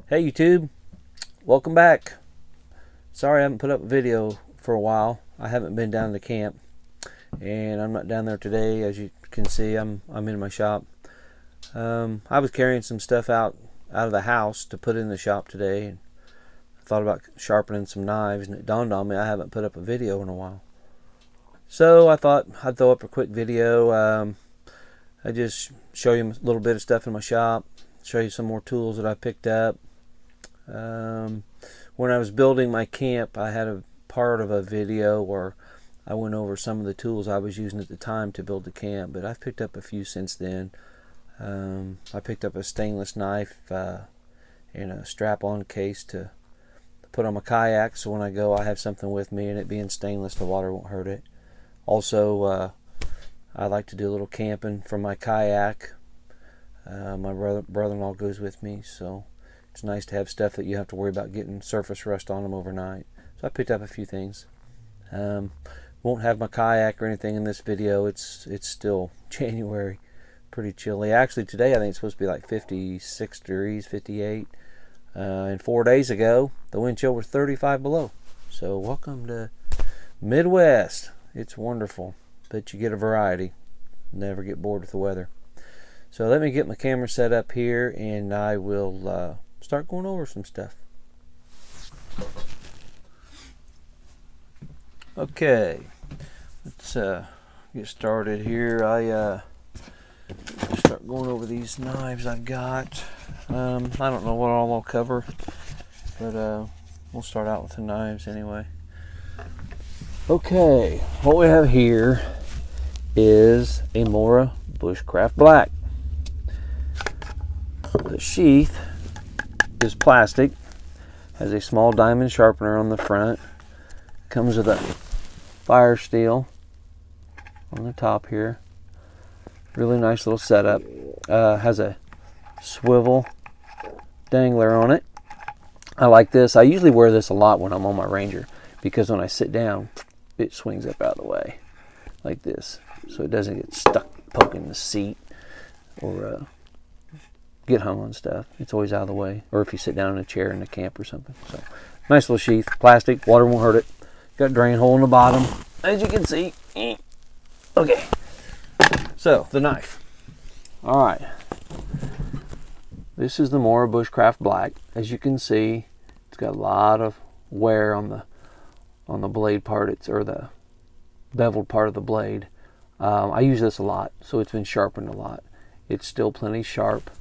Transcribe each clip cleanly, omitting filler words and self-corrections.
Hey YouTube, welcome back. Sorry I haven't put up a video for a while. I haven't been down to camp, and I'm not down there today. As you can see, I'm in my shop. I was carrying some stuff out of the house to put in the shop today, and I thought about sharpening some knives, and it dawned on me I haven't put up a video in a while. So I thought I'd throw up a quick video. I just show you a little bit of stuff in my shop, show you some more tools that I picked up. When I was building my camp, I had a part of a video where I went over some of the tools I was using at the time to build the camp, but I've picked up a few since then. I picked up a stainless knife and a strap-on case to put on my kayak, so when I go I have something with me, and it being stainless, the water won't hurt it. Also, I like to do a little camping from my kayak. My brother-in-law goes with me, so it's nice to have stuff that you have to worry about getting surface rust on them overnight. So I picked up a few things. Won't have my kayak or anything in this video. It's still January, pretty chilly. Actually today I think it's supposed to be like 56 degrees, 58. And 4 days ago the wind chill was 35 below. So welcome to Midwest. It's wonderful, but you get a variety. Never get bored with the weather. So let me get my camera set up here, and I will start going over some stuff. Okay, let's get started here. I start going over these knives I've got. I don't know what all I'll cover, but we'll start out with the knives anyway. Okay, what we have here is a Mora Bushcraft Black. The sheath is plastic, has a small diamond sharpener on the front, comes with a fire steel on the top here. Really nice little setup. Has a swivel dangler on it. I like this. I usually wear this a lot when I'm on my Ranger, because when I sit down it swings up out of the way like this, so it doesn't get stuck poking the seat or get hung on stuff. It's always out of the way, or if you sit down in a chair in a camp or something. So nice little sheath, plastic, water won't hurt it. Got a drain hole in the bottom, as you can see. Okay, so the knife. All right, this is the Mora Bushcraft Black. As you can see, it's got a lot of wear on the blade part, or the beveled part of the blade. I use this a lot, so it's been sharpened a lot. It's still plenty sharp.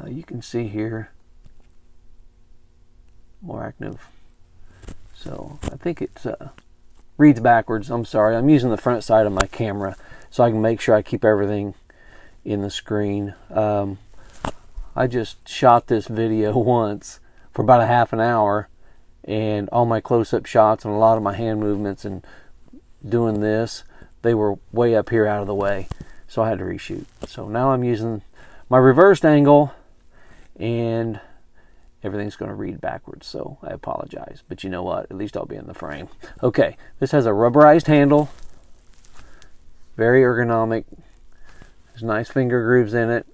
You can see here more active. So I think it reads backwards. I'm sorry, I'm using the front side of my camera so I can make sure I keep everything in the screen. I just shot this video once for about a half an hour, and all my close-up shots and a lot of my hand movements and doing this, they were way up here out of the way, so I had to reshoot. So now I'm using my reversed angle, and everything's going to read backwards, so I apologize, but you know what, at least I'll be in the frame. Okay, this has a rubberized handle, very ergonomic. There's nice finger grooves in it.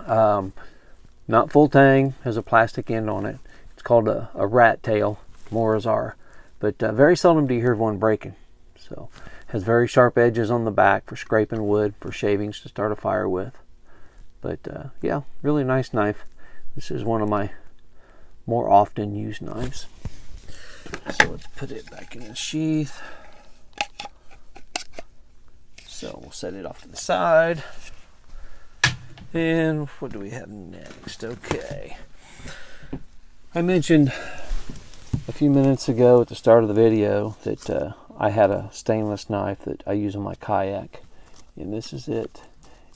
Not full tang, has a plastic end on it. It's called a rat tail, Moras are, but very seldom do you hear of one breaking. So has very sharp edges on the back for scraping wood, for shavings to start a fire with. But yeah, really nice knife. This is one of my more often used knives. So let's put it back in the sheath. So we'll set it off to the side. And what do we have next? Okay. I mentioned a few minutes ago at the start of the video that I had a stainless knife that I use on my kayak. And this is it.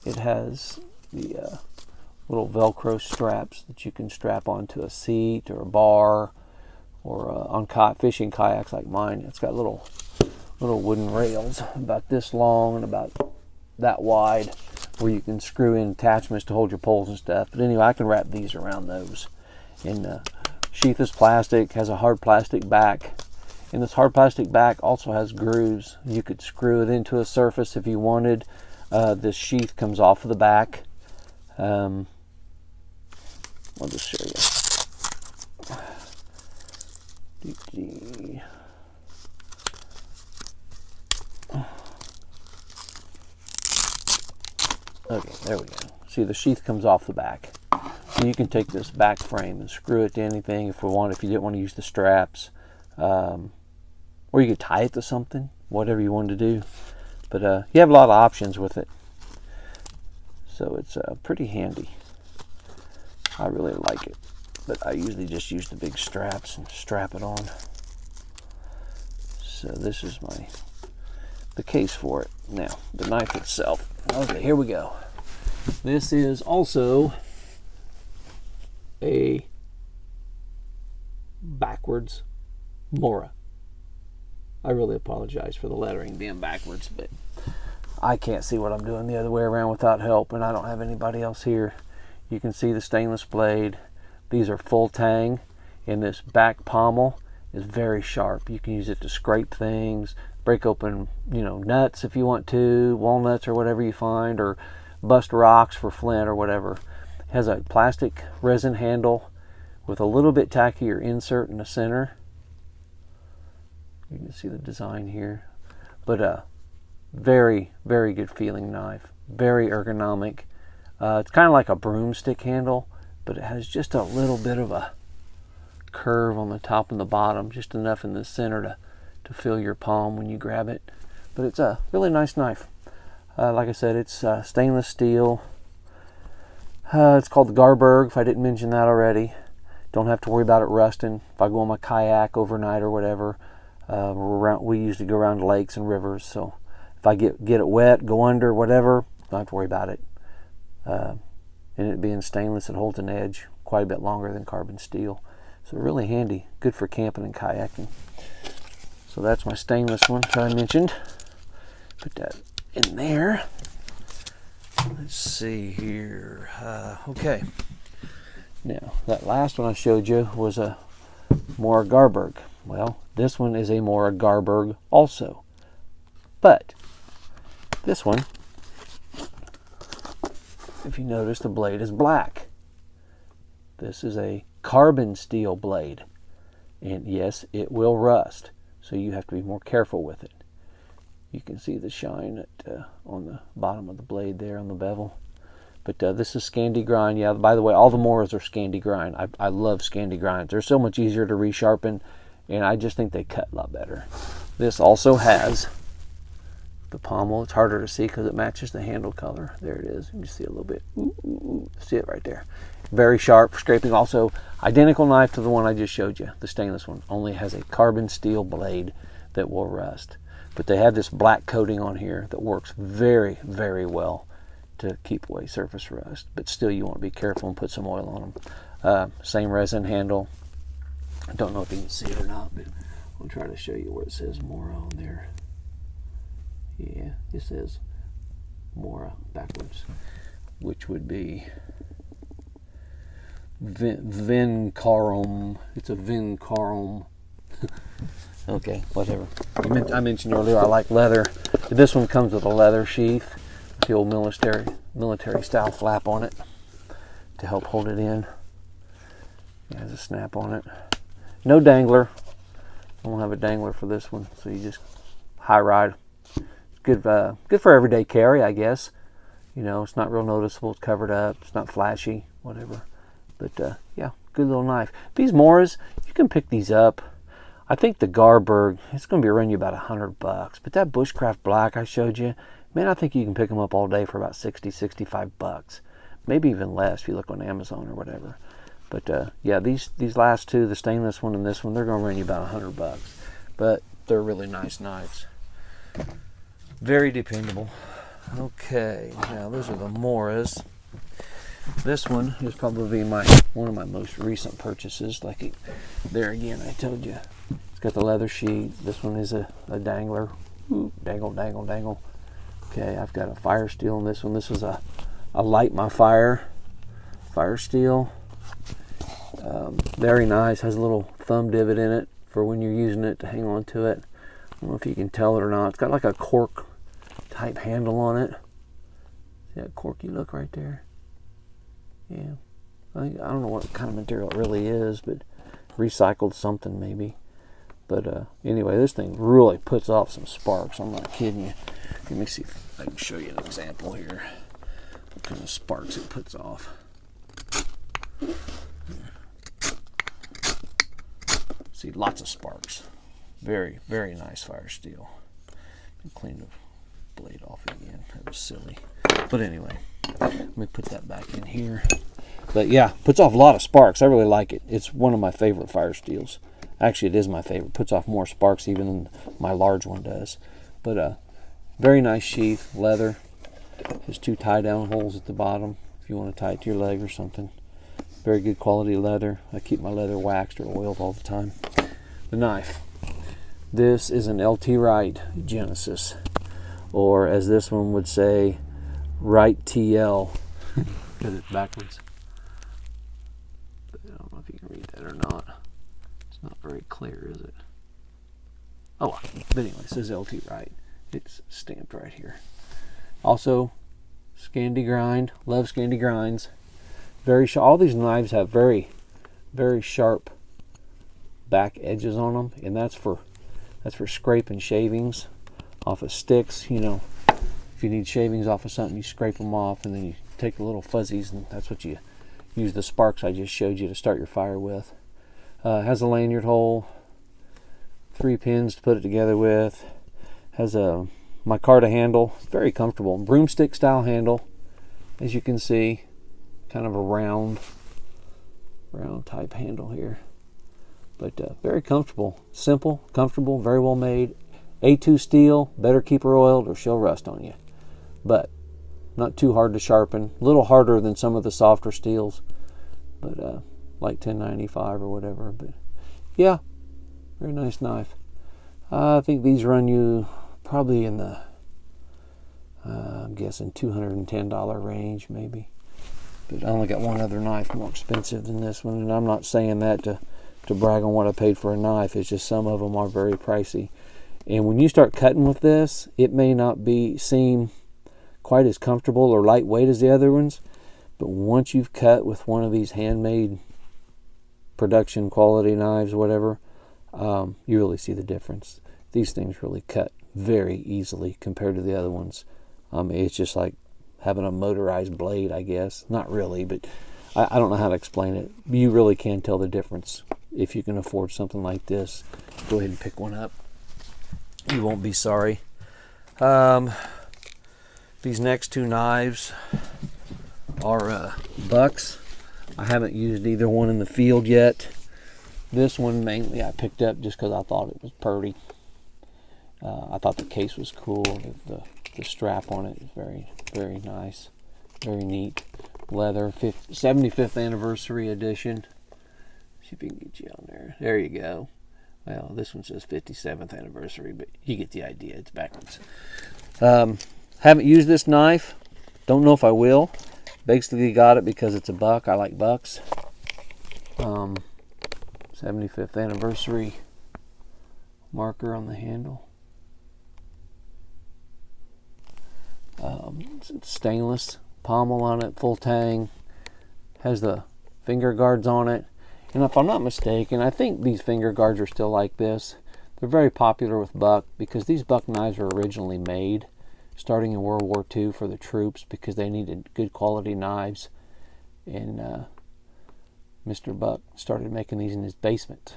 It has the little Velcro straps that you can strap onto a seat or a bar, or on fishing kayaks like mine. It's got little wooden rails about this long and about that wide, where you can screw in attachments to hold your poles and stuff. But anyway, I can wrap these around those. And sheath is plastic, has a hard plastic back, and this hard plastic back also has grooves. You could screw it into a surface if you wanted. This sheath comes off of the back. I'll just show you. Okay, there we go. See, the sheath comes off the back. So you can take this back frame and screw it to anything if you didn't want to use the straps. Or you could tie it to something, whatever you wanted to do. But you have a lot of options with it. So it's pretty handy. I really like it. But I usually just use the big straps and strap it on. So this is the case for it. Now, the knife itself. Okay, here we go. This is also a backwards Mora. I really apologize for the lettering being backwards, but I can't see what I'm doing the other way around without help, and I don't have anybody else here. You can see the stainless blade. These are full tang, and this back pommel is very sharp. You can use it to scrape things, break open, nuts if you want to, walnuts or whatever you find, or bust rocks for flint or whatever. It has a plastic resin handle with a little bit tackier insert in the center. You can see the design here. But a very, very good feeling knife. Very ergonomic. It's kind of like a broomstick handle, but it has just a little bit of a curve on the top and the bottom, just enough in the center to feel your palm when you grab it. But it's a really nice knife. Like I said, it's stainless steel. It's called the Garberg, if I didn't mention that already. Don't have to worry about it rusting. If I go on my kayak overnight or whatever, we usually go around lakes and rivers, so if I get it wet, go under, whatever, don't have to worry about it. And it being stainless, it holds an edge quite a bit longer than carbon steel. So really handy, good for camping and kayaking. So that's my stainless one that I mentioned. Put that in there. Let's see here. Okay. Now, that last one I showed you was a Mora Garberg. Well, this one is a Mora Garberg also. But this one, if you notice, the blade is black. This is a carbon steel blade. And yes, it will rust. So you have to be more careful with it. You can see the shine on the bottom of the blade there on the bevel. But this is Scandi grind. Yeah, by the way, all the Moras are Scandi grind. I love Scandi grinds. They're so much easier to resharpen, and I just think they cut a lot better. This also has the pommel. It's harder to see because it matches the handle color. There it is. You can see a little bit. See it right there. Very sharp scraping. Also, identical knife to the one I just showed you. The stainless one only has a carbon steel blade that will rust. But they have this black coating on here that works very, very well to keep away surface rust. But still, you want to be careful and put some oil on them. Same resin handle. I don't know if you can see it or not, but I'll try to show you where it says Mora on there. Yeah, it says Mora backwards, which would be Vincarum. It's a Vincarum. Okay, whatever. I mentioned earlier I like leather. This one comes with a leather sheath, the old military style flap on it to help hold it in. It has a snap on it. No dangler. I won't have a dangler for this one, so you just high ride. Good for everyday carry, I guess. It's not real noticeable. It's covered up. It's not flashy, whatever. But yeah, good little knife. These Moras, you can pick these up. I think the Garberg, it's going to be around you about $100. But that Bushcraft Black I showed you, man, I think you can pick them up all day for about 60, 65 bucks. Maybe even less if you look on Amazon or whatever. But yeah, these last two, the stainless one and this one, they're going to run you about $100. But they're really nice knives. Very dependable. Okay, now those are the Moras. This one is probably one of my most recent purchases. There again, I told you. It's got the leather sheet. This one is a dangler. Ooh, dangle, dangle, dangle. Okay, I've got a fire steel in this one. This is a light my fire steel. Very nice. Has a little thumb divot in it for when you're using it to hang on to it. I don't know if you can tell it or not. It's got like a cork type handle on it. See that corky look right there? Yeah. I don't know what kind of material it really is, but recycled something maybe. But anyway, this thing really puts off some sparks. I'm not kidding you. Let me see if I can show you an example here. What kind of sparks it puts off. See, lots of sparks. Very, very nice fire steel. Clean the blade off again. That was silly. But anyway, let me put that back in here. But yeah, puts off a lot of sparks. I really like it. It's one of my favorite fire steels. Actually, it is my favorite. Puts off more sparks even than my large one does. But very nice sheath, leather. There's 2 tie-down holes at the bottom if you want to tie it to your leg or something. Very good quality leather. I keep my leather waxed or oiled all the time. The knife. This is an LT Wright Genesis, or as this one would say, Wright TL. Because it's backwards. But I don't know if you can read that or not. It's not very clear, is it? Oh, but anyway, it says LT Wright. It's stamped right here. Also, Scandi grind. Love Scandi grinds. Very sharp. All these knives have very, very sharp back edges on them, and that's for scraping shavings off of sticks. You know, if you need shavings off of something, you scrape them off, and then you take the little fuzzies, and that's what you use the sparks I just showed you to start your fire with. Has a lanyard hole, 3 pins to put it together with. Has a micarta handle, very comfortable. Broomstick style handle, as you can see, kind of a round type handle here. But very comfortable, simple, comfortable, very well made. A2 steel, better keep her oiled or she'll rust on you. But not too hard to sharpen, a little harder than some of the softer steels, but like 1095 or whatever. But yeah, very nice knife. I think these run you probably in the, I'm guessing $210 range maybe. But I only got one other knife more expensive than this one, and I'm not saying that to brag on what I paid for a knife. It's just some of them are very pricey. And when you start cutting with this, it may not seem quite as comfortable or lightweight as the other ones, but once you've cut with one of these handmade production quality knives, whatever, you really see the difference. These things really cut very easily compared to the other ones. It's just like having a motorized blade, I guess. Not really, but I don't know how to explain it. You really can tell the difference. If you can afford something like this, go ahead and pick one up. You won't be sorry. These next 2 knives are bucks. I haven't used either one in the field yet. This one mainly I picked up just because I thought it was pretty. I thought the case was cool. The strap on it is very, very nice. Very neat. Leather, 75th anniversary edition. See if we can get you on there. There you go. Well, this one says 57th anniversary, but you get the idea. It's backwards. Haven't used this knife. Don't know if I will. Basically got it because it's a buck. I like bucks. 75th anniversary marker on the handle. It's stainless. Pommel on it, full tang. Has the finger guards on it. And if I'm not mistaken, I think these finger guards are still like this. They're very popular with buck because these buck knives were originally made starting in World War II for the troops because they needed good quality knives. And Mr. Buck started making these in his basement.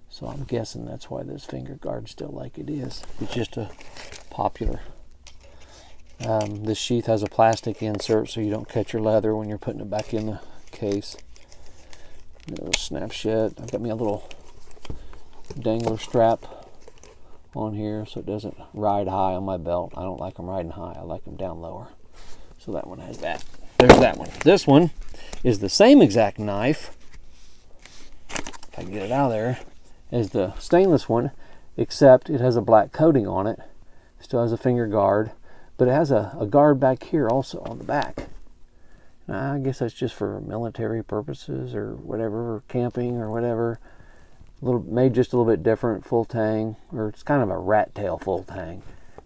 So I'm guessing that's why this finger guard's still like it is. It's just a popular. This sheath has a plastic insert so you don't cut your leather when you're putting it back in the case. Little snap shut. I've got me a little dangler strap on here so it doesn't ride high on my belt. I don't like them riding high. I like them down lower. So that one has that. There's that one. This one is the same exact knife, if I can get it out of there, as the stainless one, except it has a black coating on it. Still has a finger guard, but it has a guard back here also on the back. I guess that's just for military purposes or whatever, or camping or whatever. Made just a little bit different, full tang, or it's kind of a rat tail full tang.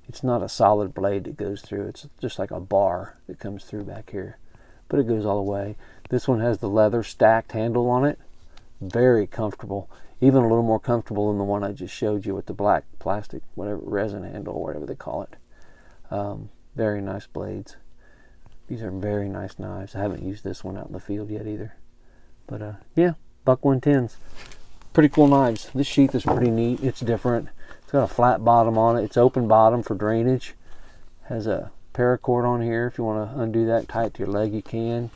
It's not a solid blade that goes through. It's just like a bar that comes through back here, but it goes all the way. This one has the leather stacked handle on it. Very comfortable. even a little more comfortable than the one I just showed you with the black plastic, whatever, resin handle, whatever they call it. Very nice blades. These are very nice knives. I haven't used this one out in the field yet either. But yeah, buck 110s. Pretty cool knives. This sheath is pretty neat. It's different. It's got a flat bottom on it. It's open bottom for drainage. Has a paracord on here. If you want to undo that, tie it to your leg, you can.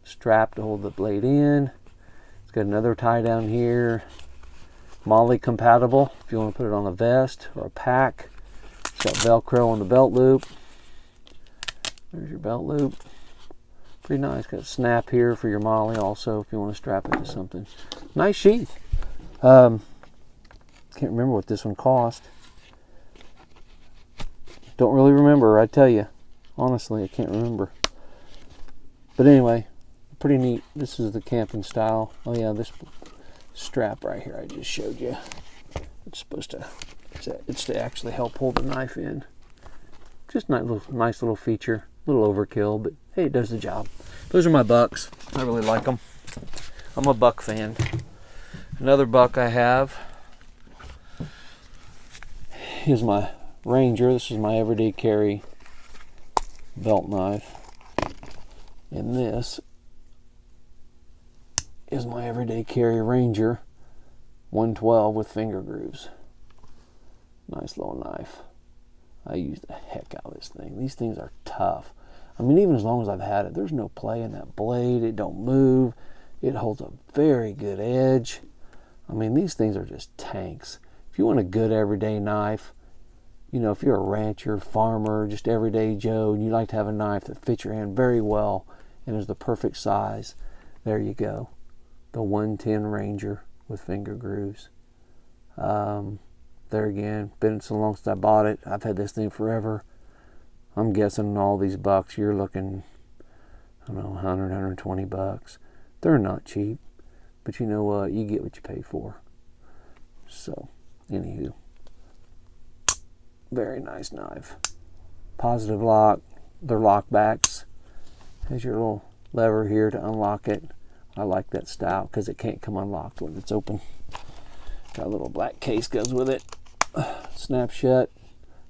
Strap to hold the blade in. It's got another tie down here. Molly compatible if you want to put it on a vest or a pack. It's got Velcro on the belt loop. There's your belt loop. Pretty nice. Got a snap here for your Molly also if you want to strap it to something. Nice sheath. Can't remember what this one cost. Don't really remember, I tell you. Honestly, I can't remember. But anyway, pretty neat. This is the camping style. Oh yeah, this strap right here I just showed you. It's supposed to, it's to actually help hold the knife in. Just nice little feature. A little overkill, but hey, it does the job. Those are my bucks. I really like them. I'm a buck fan. Another buck I have is my Ranger. This is my everyday carry belt knife. And this is my everyday carry Ranger 112 with finger grooves. Nice little knife. I use the heck out of this thing. These things are tough. I mean, even as long as I've had it, there's no play in that blade. It don't move. It holds a very good edge. I mean, these things are just tanks. If you want a good everyday knife, you know, if you're a rancher, farmer, just everyday Joe, and you like to have a knife that fits your hand very well and is the perfect size, there you go. The 110 Ranger with finger grooves. There again, been so long since I bought it. I've had this thing forever. I'm guessing all these bucks, you're looking, I don't know, 100, 120 bucks. They're not cheap, but you know what? You get what you pay for. So, anywho, very nice knife. Positive lock. They're lockbacks. Has your little lever here to unlock it. I like that style because it can't come unlocked when it's open. Got a little black case goes with it. Snap shut.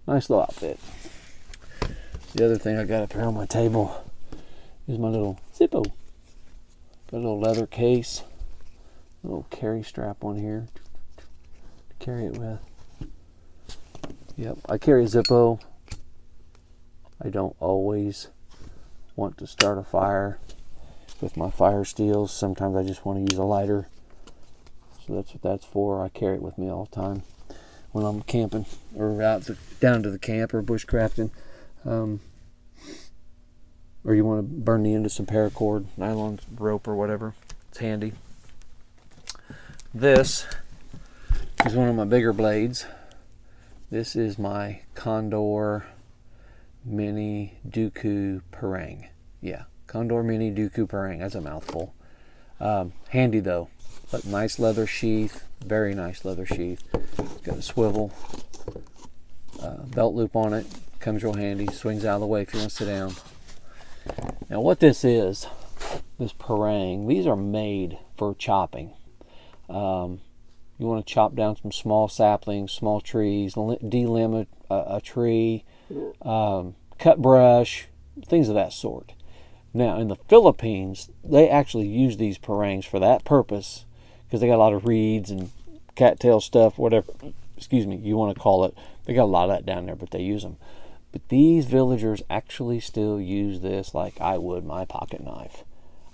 Nice little outfit. The other thing I got up here on my table is my little Zippo. Got a little leather case. A little carry strap on here to carry it with. Yep, I carry a Zippo. I don't always want to start a fire with my fire steels. Sometimes I just want to use a lighter. So that's what that's for. I carry it with me all the time when I'm camping or out down to the camp or bushcrafting. Or you want to burn the end of some paracord, nylon rope or whatever. It's handy. This is one of my bigger blades. This is my Condor Mini Dooku Parang. Yeah, Condor Mini Dooku Parang. That's a mouthful. Handy though. But nice leather sheath. Very nice leather sheath. Got a swivel. Belt loop on it. Comes real handy. Swings out of the way if you want to sit down. Now what this is, this Parang, these are made for chopping. You want to chop down some small saplings, small trees, delimb a tree, cut brush, things of that sort. Now in the Philippines, they actually use these Parangs for that purpose because they got a lot of reeds and cattail stuff, whatever, excuse me, you want to call it. They got a lot of that down there, but they use them. But these villagers actually still use this like I would my pocket knife.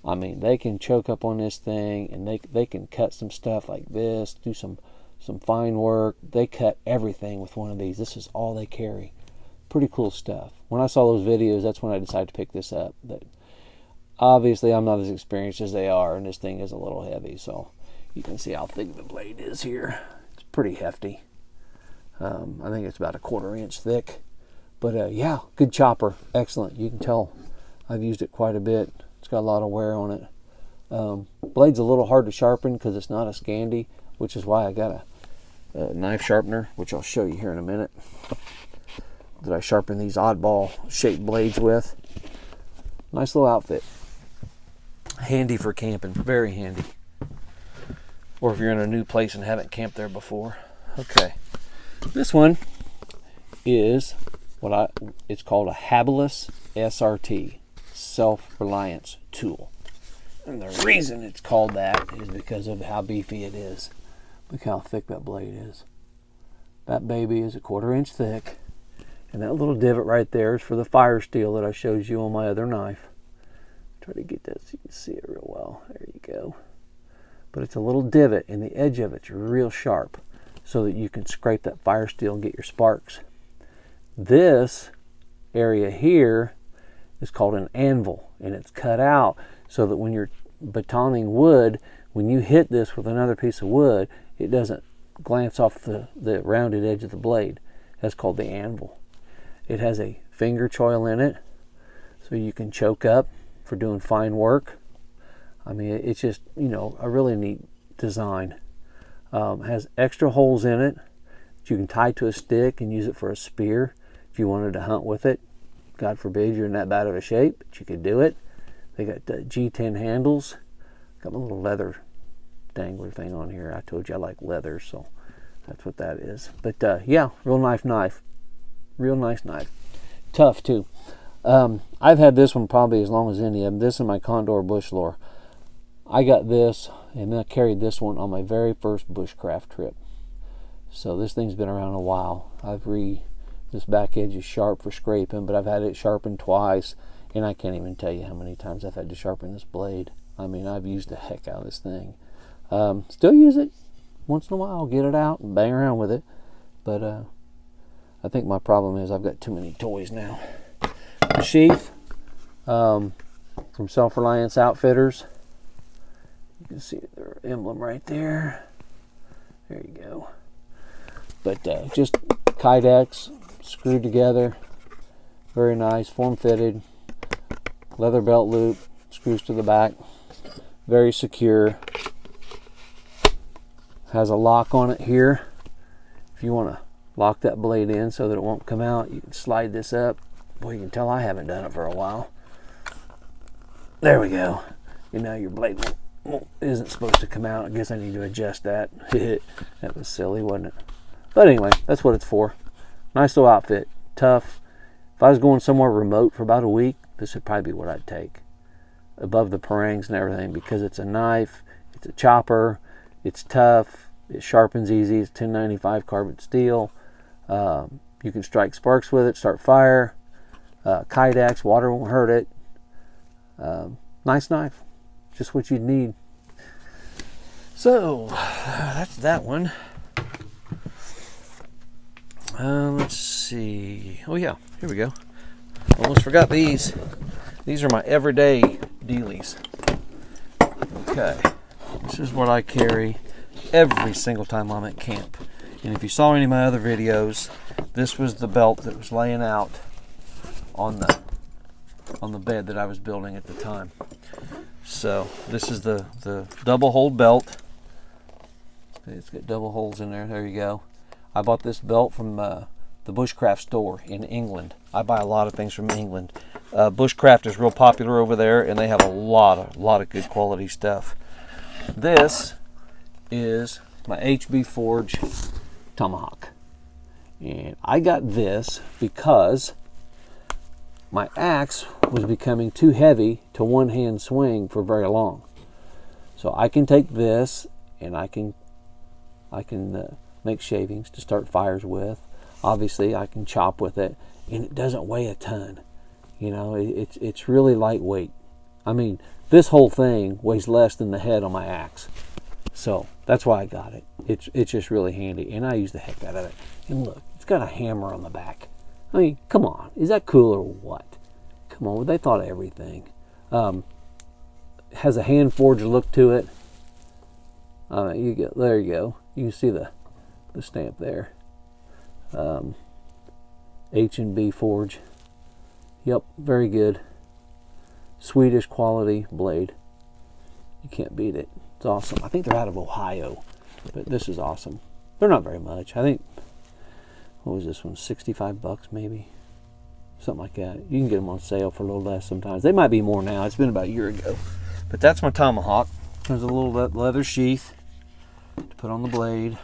I mean, they can choke up on this thing and they can cut some stuff like this, do some fine work. They cut everything with one of these. This is all they carry. Pretty cool stuff. When I saw those videos, that's when I decided to pick this up. But obviously, I'm not as experienced as they are, and this thing is a little heavy. So you can see how thick the blade is here. It's pretty hefty. I think it's about 1/4 inch thick. But yeah, good chopper. Excellent. You can tell I've used it quite a bit. It's got a lot of wear on it. Blade's a little hard to sharpen because it's not a Scandi, which is why I got a knife sharpener, which I'll show you here in a minute, that I sharpen these oddball shaped blades with. Nice little outfit. Handy for camping. Very handy. or if you're in a new place and haven't camped there before. Okay, this one is it's called a Habilis SRT, self-reliance tool. And the reason it's called that is because of how beefy it is. Look how thick that blade is. That baby is 1/4 inch thick. And that little divot right there is for the fire steel that I showed you on my other knife. Try to get that so you can see it real well. There you go. But it's a little divot, and the edge of it's real sharp so that you can scrape that fire steel and get your sparks. This area here is called an anvil, and it's cut out so that when you're batoning wood, when you hit this with another piece of wood, it doesn't glance off the rounded edge of the blade. That's called the anvil. It has a finger choil in it, so you can choke up for doing fine work. I mean, it's just, you know, a really neat design. Has extra holes in it that you can tie to a stick and use it for a spear if you wanted to hunt with it. God forbid you're in that bad of a shape, but you could do it. They got G10 handles. Got my little leather dangler thing on here. I told you I like leather, so that's what that is. But yeah, real nice knife. Real nice knife. Tough too. I've had this one probably as long as any of them. This is my Condor bush lore. I got this, and then I carried this one on my very first bushcraft trip. So this thing's been around a while. This back edge is sharp for scraping, but I've had it sharpened twice, and I can't even tell you how many times I've had to sharpen this blade. I mean, I've used the heck out of this thing. Still use it once in a while. Get it out and bang around with it. But I think my problem is I've got too many toys now. The sheath from Self-Reliance Outfitters. You can see their emblem right there. There you go. But just Kydex screwed together. Very nice, form-fitted. Leather belt loop, screws to the back. Very secure. Has a lock on it here. If you want to lock that blade in so that it won't come out, you can slide this up. Boy, you can tell I haven't done it for a while. There we go. And now your blade isn't supposed to come out. I guess I need to adjust that. That was silly, wasn't it? But anyway, that's what it's for. Nice little outfit. Tough. If I was going somewhere remote for about a week, this would probably be what I'd take. Above the parangs and everything, because it's a knife, it's a chopper, it's tough, it sharpens easy, it's 1095 carbon steel. You can strike sparks with it, start fire. Kydex, water won't hurt it. Nice knife. Just what you'd need. So, that's that one. Let's see. Oh yeah, here we go. Almost forgot these. These are my everyday dealies. Okay, this is what I carry every single time I'm at camp. And if you saw any of my other videos, this was the belt that was laying out on the bed that I was building at the time. So this is the double hole belt. It's got double holes in there. There you go. I bought this belt from the Bushcraft store in England. I buy a lot of things from England. Bushcraft is real popular over there, and they have a lot of good quality stuff. This is my HB Forge tomahawk, and I got this because my axe was becoming too heavy to one-hand swing for very long. So I can take this and I can make shavings to start fires with. Obviously I can chop with it, and it doesn't weigh a ton. You know, it's really lightweight. I mean, this whole thing weighs less than the head on my axe. So that's why I got it. It's just really handy, and I use the heck out of it. And look, it's got a hammer on the back. I mean, come on, is that cool or what? Come on, they thought of everything. Has a hand forged look to it. There you go. You can see the stamp there. H&B Forge. Yep, very good. Swedish quality blade. You can't beat it. It's awesome. I think they're out of Ohio, but this is awesome. They're not very much. I think, what was this one, 65 bucks maybe? Something like that. You can get them on sale for a little less sometimes. They might be more now. It's been about a year ago. But that's my tomahawk. There's a little leather sheath. to put on the blade.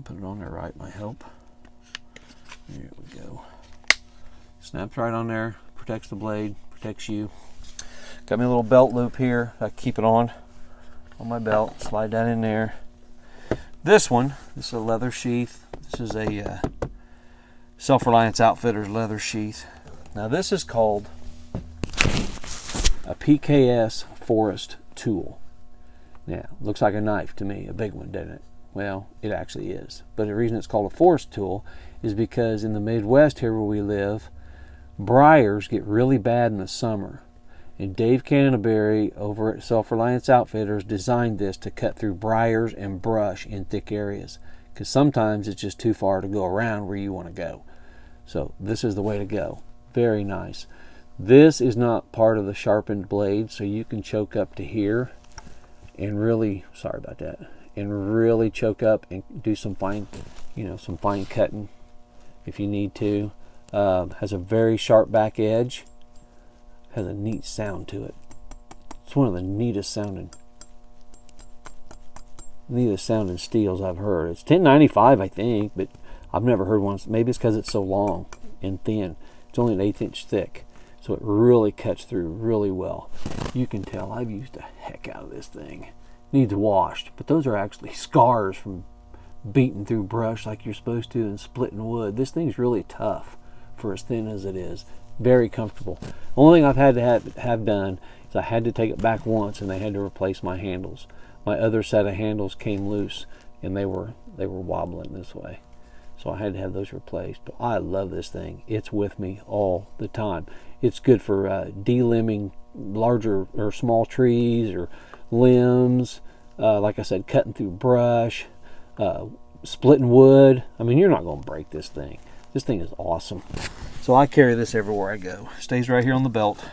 Put it on there right, might help. There we go. Snaps right on there, protects the blade, protects you. Got me a little belt loop here. I keep it on my belt. Slide that in there. This is a leather sheath. This is a Self-Reliance Outfitters leather sheath. Now this is called a PKS Forest tool. Now, looks like a knife to me, a big one, doesn't it? Well, it actually is. But the reason it's called a forest tool is because in the Midwest here where we live, briars get really bad in the summer. And Dave Canterbury over at Self-Reliance Outfitters designed this to cut through briars and brush in thick areas. Because sometimes it's just too far to go around where you want to go. So this is the way to go. Very nice. This is not part of the sharpened blade, so you can choke up to here and really, sorry about that, and really choke up and do some fine, some fine cutting if you need to. Has a very sharp back edge. Has a neat sound to it. It's one of the neatest sounding steels I've heard. It's $10.95, I think, but I've never heard one. Maybe it's because it's so long and thin. It's only an 1/8 inch thick, so it really cuts through really well. You can tell I've used the heck out of this thing. Needs washed, but those are actually scars from beating through brush like you're supposed to and splitting wood. This thing's really tough for as thin as it is. Very comfortable. Only thing I've had to have done is I had to take it back once and they had to replace my handles. My other set of handles came loose and they were wobbling this way. So I had to have those replaced. But I love this thing. It's with me all the time. It's good for delimbing larger or small trees or limbs. Like I said, cutting through brush, splitting wood. I mean, you're not going to break this thing. This thing is awesome. So I carry this everywhere I go. Stays right here on the belt.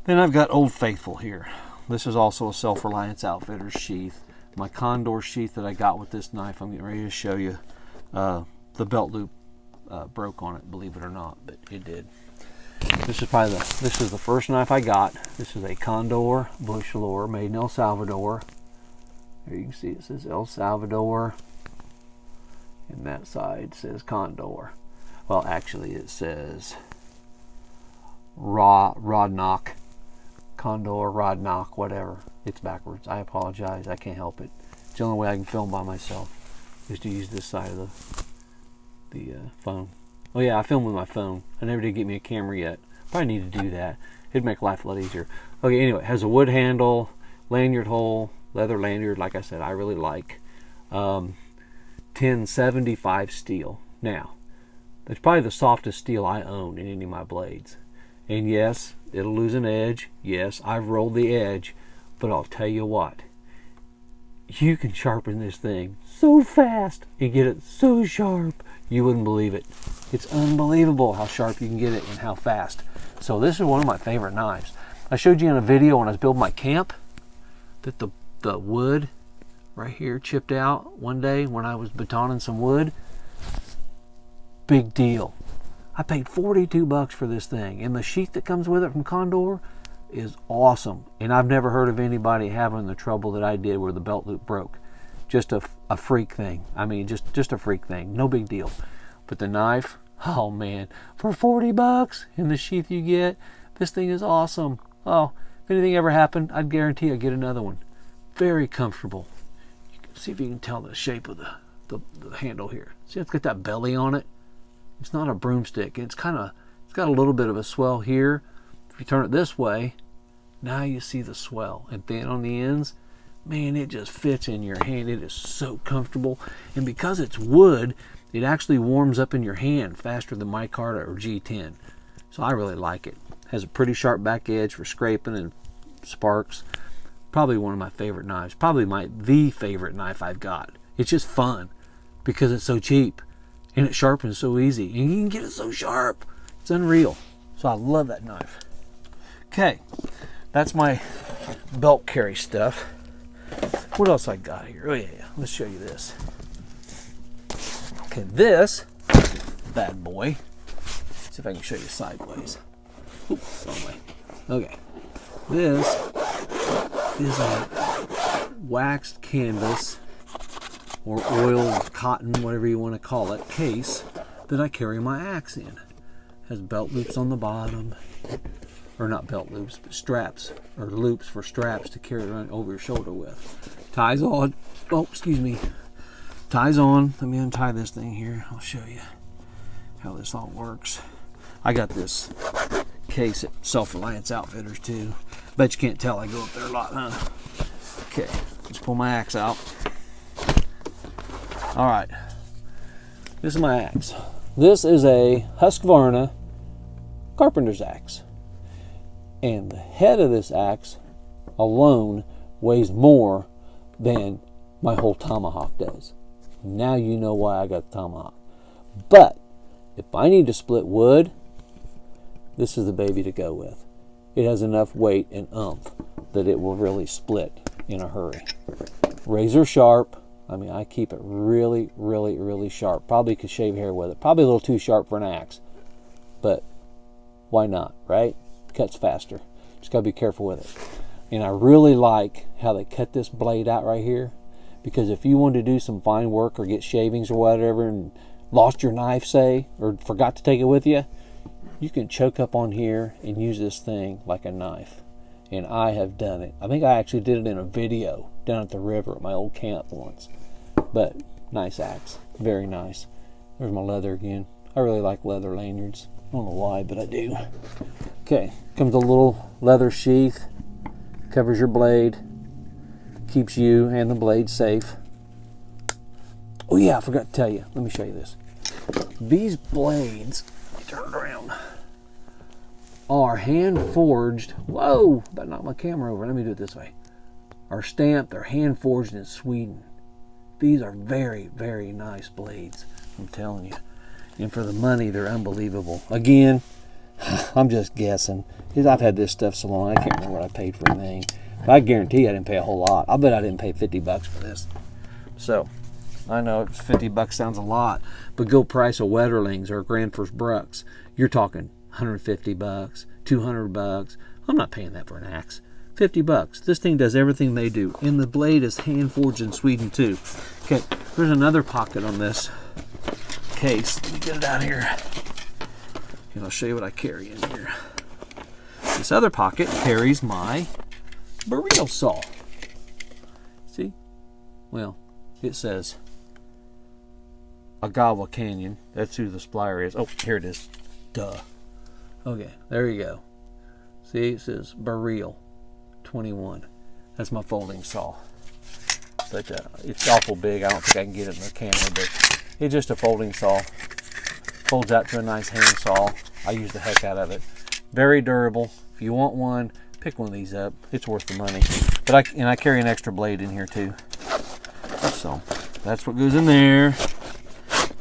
Then I've got Old Faithful here. This is also a Self-Reliance Outfitters sheath. My Condor sheath that I got with this knife, I'm getting ready to show you. The belt loop broke on it, believe it or not, but it did. This is the first knife I got. This is a Condor bush lure made in El Salvador. There you can see it says El Salvador, and that side says Condor. Well, actually it says Rodnock, Condor, Rodnock, whatever. It's backwards. I apologize. I can't help it. It's the only way I can film by myself is to use this side of the phone. Oh yeah, I film with my phone. I never did get me a camera yet. Probably need to do that. It'd make life a lot easier. Okay, anyway, it has a wood handle, lanyard hole, leather lanyard, like I said, I really like. 1075 steel. Now, that's probably the softest steel I own in any of my blades. And yes, it'll lose an edge. Yes, I've rolled the edge. But I'll tell you what, you can sharpen this thing so fast and get it so sharp, you wouldn't believe it. It's unbelievable how sharp you can get it and how fast. So this is one of my favorite knives. I showed you in a video when I was building my camp that the wood right here chipped out one day when I was batoning some wood. Big deal. I paid $42 for this thing, and the sheath that comes with it from Condor is awesome. And I've never heard of anybody having the trouble that I did where the belt loop broke. Just a freak thing. I mean, just a freak thing. No big deal. But the knife, oh man, for $40 in the sheath you get, this thing is awesome. Oh, if anything ever happened, I'd guarantee I'd get another one. Very comfortable. You can see if you can tell the shape of the handle here. See, it's got that belly on it. It's not a broomstick. It's got a little bit of a swell here. If you turn it this way, now you see the swell. And then on the ends, man, it just fits in your hand. It is so comfortable. And because it's wood, it actually warms up in your hand faster than my Micarta or G10. So I really like it. Has a pretty sharp back edge for scraping and sparks. Probably one of my favorite knives. Probably the favorite knife I've got. It's just fun because it's so cheap and it sharpens so easy. And you can get it so sharp. It's unreal. So I love that knife. Okay, that's my belt carry stuff. What else I got here? Oh yeah, let's show you this. Okay, this bad boy. Let's see if I can show you sideways. Oops, wrong way. Okay, this is a waxed canvas or oiled cotton, whatever you want to call it, case that I carry my axe in. Has belt loops on the bottom, or not belt loops, but straps, or loops for straps to carry it over your shoulder with. Ties on, oh, excuse me, ties on. Let me untie this thing here. I'll show you how this all works. I got this case at Self-Reliance Outfitters too. Bet you can't tell I go up there a lot, huh? Okay, let's pull my axe out. All right, this is my axe. This is a Husqvarna carpenter's axe. And the head of this axe alone weighs more than my whole tomahawk does. Now you know why I got the tomahawk. But if I need to split wood, this is the baby to go with. It has enough weight and oomph that it will really split in a hurry. Razor sharp. I mean, I keep it really, really, really sharp. Probably could shave hair with it. Probably a little too sharp for an axe. But why not, right? Cuts faster. Just gotta be careful with it. And I really like how they cut this blade out right here. Because if you want to do some fine work or get shavings or whatever and lost your knife, say, or forgot to take it with you, you can choke up on here and use this thing like a knife. And I have done it. I think I actually did it in a video down at the river at my old camp once. But nice axe, very nice. There's my leather again. I really like leather lanyards. I don't know why, but I do. Okay, comes a little leather sheath, covers your blade, keeps you and the blade safe. Oh yeah, I forgot to tell you. Let me show you this. These blades, turn it around, are hand forged. Whoa, about knocked my camera over. Let me do it this way. Are stamped, they're hand forged in Sweden. These are very, very nice blades, I'm telling you. And for the money, they're unbelievable. Again, I'm just guessing. Because I've had this stuff so long, I can't remember what I paid for anything. But I guarantee I didn't pay a whole lot. I bet I didn't pay 50 bucks for this. So, I know 50 bucks sounds a lot, but go price a Wetterlings or a Granfors Brucks. You're talking 150 bucks, 200 bucks. I'm not paying that for an axe. 50 bucks. This thing does everything they do. And the blade is hand forged in Sweden too. Okay, there's another pocket on this case. Let me get it out here. And I'll show you what I carry in here. This other pocket carries my burrito saw. See? Well, it says Agawa Canyon. That's who the splier is. Oh, here it is. Duh. Okay, there you go. See, it says Burreel 21. That's my folding saw. But it's awful big. I don't think I can get it in the camera, but it's just a folding saw. Folds out to a nice hand saw. I use the heck out of it. Very durable. If you want one, pick one of these up. It's worth the money. But I carry an extra blade in here too. So that's what goes in there.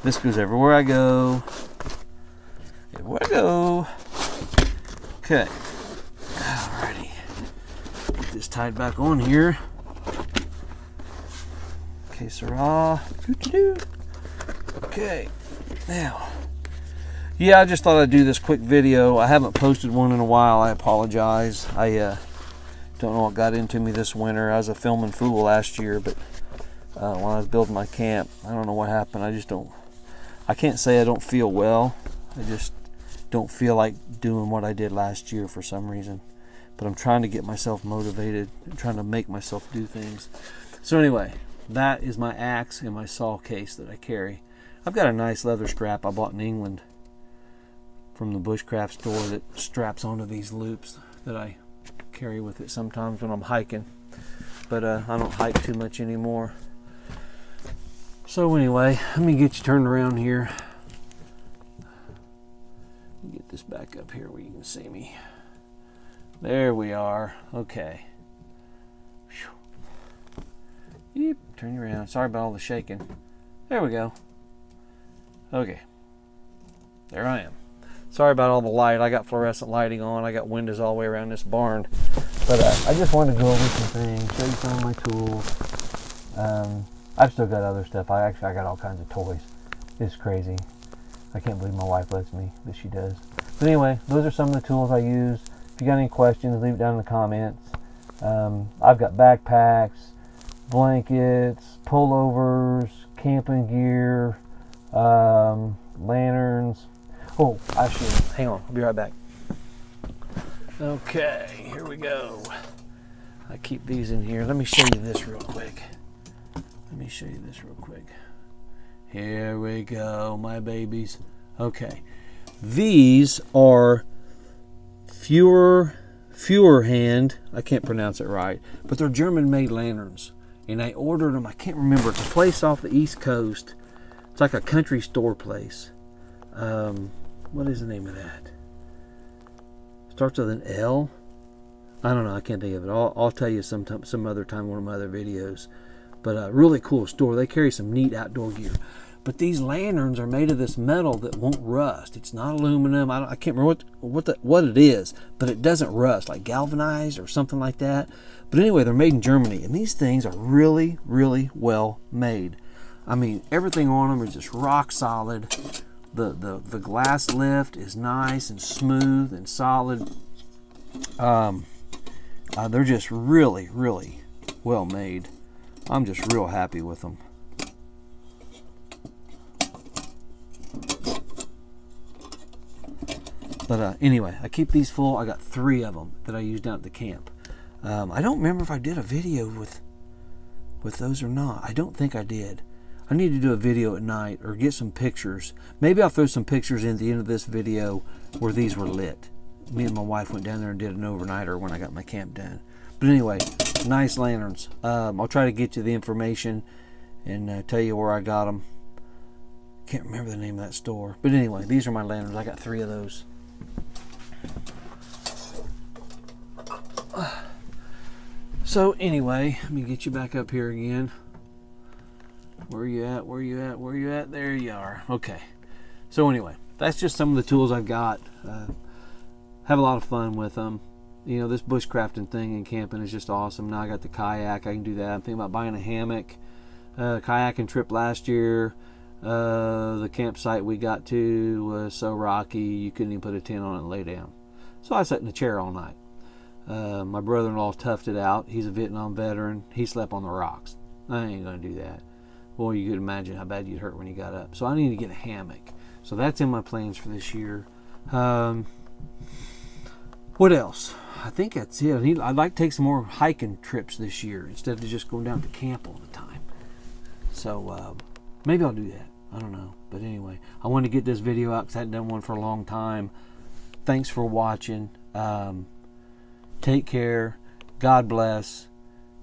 This goes everywhere I go. Everywhere I go. Okay. Alrighty. Get this tied back on here. Okay, sirrah. Okay. Now. Yeah, I just thought I'd do this quick video. I haven't posted one in a while. I apologize. I don't know what got into me this winter. I was a filming fool last year, but when I was building my camp, I don't know what happened. I can't say I don't feel well. I just don't feel like doing what I did last year for some reason. But I'm trying to get myself motivated. I'm trying to make myself do things. So anyway, that is my axe and my saw case that I carry. I've got a nice leather strap I bought in England from the Bushcraft store that straps onto these loops that I carry with it sometimes when I'm hiking. But I don't hike too much anymore. So anyway, let me get you turned around here. Get this back up here where you can see me. There we are. Okay. Yep, turn you around. Sorry about all the shaking. There we go. Okay. There I am. Sorry about all the light. I got fluorescent lighting on. I got windows all the way around this barn. But I just wanted to go over some things, show you some of my tools. I've still got other stuff. I got all kinds of toys. It's crazy. I can't believe my wife lets me, but she does. But anyway, those are some of the tools I use. If you got any questions, leave it down in the comments. I've got backpacks, blankets, pullovers, camping gear, lanterns. Oh, actually, hang on. I'll be right back. Okay, here we go. I keep these in here. Let me show you this real quick. Here we go, my babies. Okay. These are fewer hand. I can't pronounce it right, but they're German-made lanterns. And I ordered them. I can't remember. It's a place off the East Coast. It's like a country store place. What is the name of that? Starts with an L. I don't know. I can't think of it. I'll tell you some other time, one of my other videos. But a really cool store. They carry some neat outdoor gear. But these lanterns are made of this metal that won't rust. It's not aluminum. I can't remember what it is, but it doesn't rust, like galvanized or something like that. But anyway, they're made in Germany, and these things are really, really well made. I mean, everything on them is just rock solid. The glass lift is nice and smooth and solid. They're just really, really well made. I'm just real happy with them. But anyway, I keep these full. I got 3 of them that I used down at the camp. I don't remember if I did a video with those or not. I don't think I did. I need to do a video at night or get some pictures. Maybe I'll throw some pictures in at the end of this video where these were lit. Me and my wife went down there and did an overnighter when I got my camp done. But anyway, nice lanterns. I'll try to get you the information and tell you where I got them. Can't remember the name of that store. But anyway, these are my lanterns. I got 3 of those. So anyway, let me get you back up here again. Where you at? There you are. Okay. So anyway, that's just some of the tools I've got. Have a lot of fun with them. You know, this bushcrafting thing and camping is just awesome. Now I got the kayak. I can do that. I'm thinking about buying a hammock. Kayaking trip last year. The campsite we got to was so rocky you couldn't even put a tent on it and lay down. So I sat in the chair all night. My brother-in-law toughed it out. He's a Vietnam veteran. He slept on the rocks. I ain't gonna do that. Well, you could imagine how bad you'd hurt when you got up. So I need to get a hammock. So that's in my plans for this year. What else? I think that's it. I'd like to take some more hiking trips this year instead of just going down to camp all the time. So maybe I'll do that. I don't know. But anyway, I wanted to get this video out because I hadn't done one for a long time. Thanks for watching. Take care. God bless.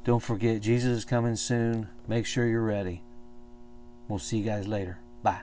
Don't forget, Jesus is coming soon. Make sure you're ready. We'll see you guys later. Bye.